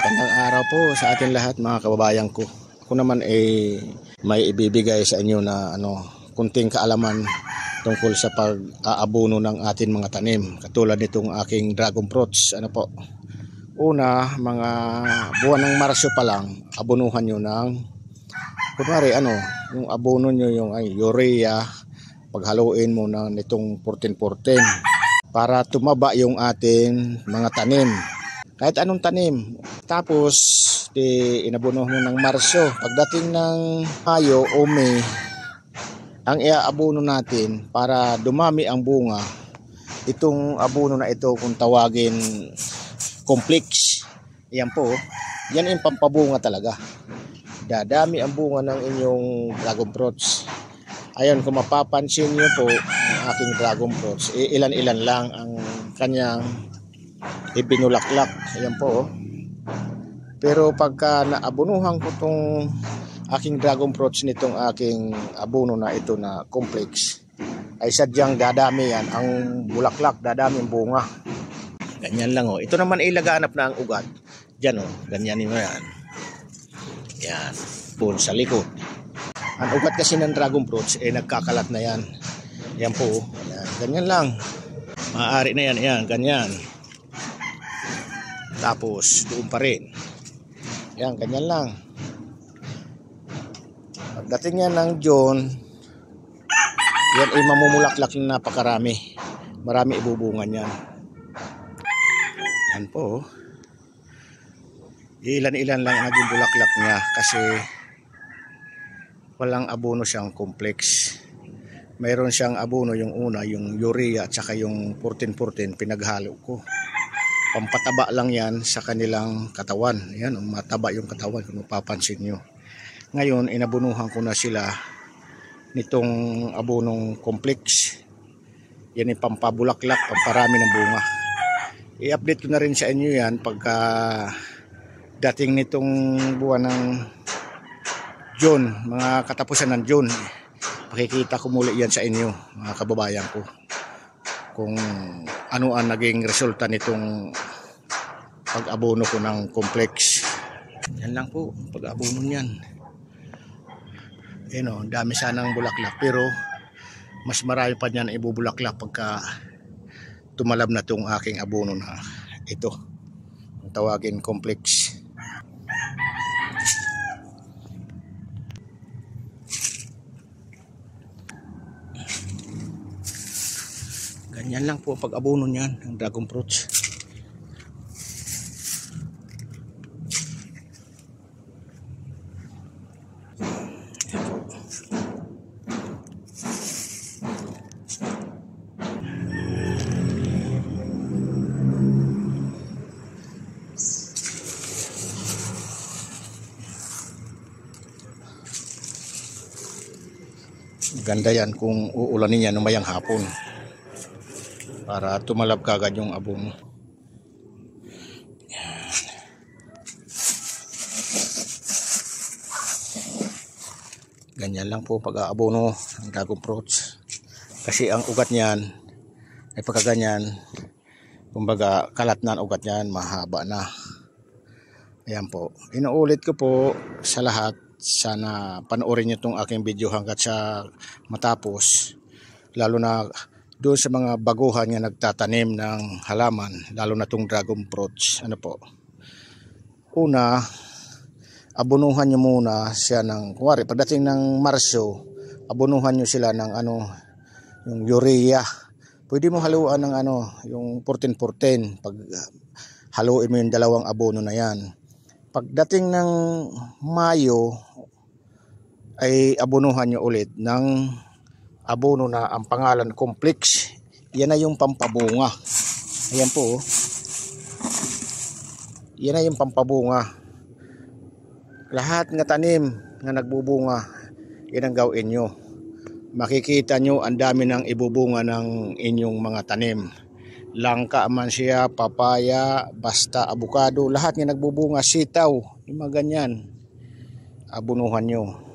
Magandang araw po sa ating lahat mga kababayan ko. Ako naman may ibibigay sa inyo na kunting kaalaman tungkol sa pag-aabono ng ating mga tanim. Katulad nitong aking dragon fruits. Una, mga buwan ng Marsyo pa lang, abonuhan nyo ng kunwari yung abono nyo yung urea, paghaluin mo na nitong 14-14 para tumaba yung ating mga tanim. Kahit anong tanim. Tapos, inabuno mo ng Marsyo. Pagdating ng Mayo o May, ang iaabono natin para dumami ang bunga, itong abono na ito kung tawagin complex. Yan po. Yan yung pampabunga talaga. Dadami ang bunga ng inyong dragon fruits. Ayun, kung mapapansin nyo po ang aking dragon fruits, ilan-ilan lang ang kanyang ibinulaklak. Ayan po. Pero pagka naabunuhan ko itong aking dragon fruits nitong aking abono na ito na complex, ay sadyang dadami yan ang bulaklak, dadami ang bunga. Ganyan lang o. Ito naman ay laganap na ang ugat. Diyan o, ganyan mo yan. Yan. Po sa likod. Ang ugat kasi ng dragon fruits nagkakalat na yan. Yan po. Yan. Ganyan lang. Maaari na yan. Yan. Ganyan. Tapos doon pa rin. Yan, ganyan lang. Pagdating yan ng June, yan ay mamumulaklak na napakarami. Marami ibubungan yan. Yan po. Ilan-ilan lang ang naging bulaklak niya kasi walang abono siyang complex. Mayroon siyang abono yung una, yung urea at saka yung 14-14 pinaghalo ko. Pampataba lang yan sa kanilang katawan. Yan, mataba yung katawan kung mapapansin nyo. Ngayon, inabunuhan ko na sila nitong abonong complex. Yan yung pampabulaklak, pamparami ng bunga. I-update ko na rin sa inyo yan pagka dating nitong buwan ng June, mga katapusan ng June. Pakikita ko muli yan sa inyo, mga kababayan ko, kung ano ang naging resulta nitong pag-abono ko ng complex. Yan lang po, pag-abono niyan. Dami sanang bulaklak, pero mas marami pa niyan ibubulaklak pagka tumalab na itong aking abono na ito. Ang tawagin complex. Ganyan lang po pag-abono niyan ng dragon fruits. Ganda yan kung uulanin yan numayang hapon para tumalab kagad yung abono. Ganyan lang po pag-aabono ng dragon fruits. Kasi ang ugat niyan ay pagkaganyan, kumbaga kalat na ang ugat niyan, mahaba na. Ayan po. Inuulit ko po sa lahat. Sana panoorin nyo itong aking video hanggat sa matapos. Lalo na doon sa mga baguhan nga nagtatanim ng halaman, lalo na itong dragon fruits. Una, abonuhan nyo muna siya ng, kuwari, pagdating ng Marsyo, abonuhan nyo sila ng yung urea. Pwede mo haluan ng yung 14-14. Pag haluin mo yung dalawang abono na yan. Pagdating ng Mayo, ay abonuhan nyo ulit ng abono na ang pangalan complex. Yan na yung pampabunga. Ayan po. Yan na yung pampabunga. Lahat ng tanim na nagbubunga, yan ang gawin nyo. Makikita nyo ang dami ng ibubunga ng inyong mga tanim. Langka man siya, papaya, basta avocado, lahat nga nagbubunga, sitaw, yung mga ganyan. Abonuhan nyo.